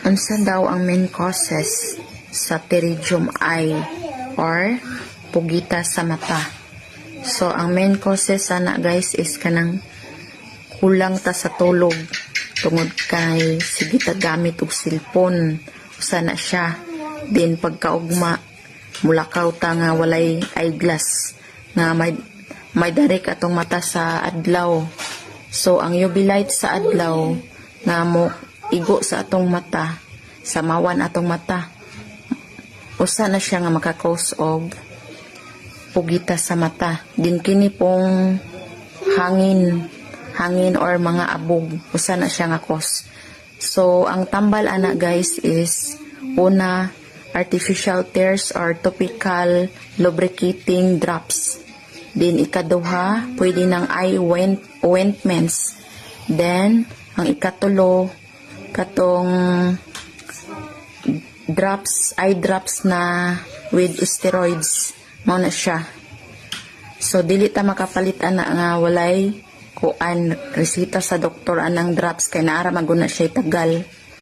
Unsa daw ang main causes sa pterygium eye or pugita sa mata? So ang main causes sana guys is kanang kulang ta sa tulog tungod kay sige ta gamit og cellphone sana siya, din pagkaugma mulakaw ta nga walay eyeglass nga may direct atong mata sa adlaw. So ang UV light sa adlaw nga mo igo sa atong mata, samawan atong mata, usa na siya nga maka-cause og pugita sa mata. Din kini pong hangin or mga abog, usa na siya nga cause. So ang tambal ana guys is una, artificial tears or topical lubricating drops. Din ikaduha, pwede ng eye ointments. Then ang ikatulo, katong eye drops na with steroids, mao na siya. So dili ta makapalit ana nga walay kuan resita sa doktor anang drops kay naara maguna siya tagal.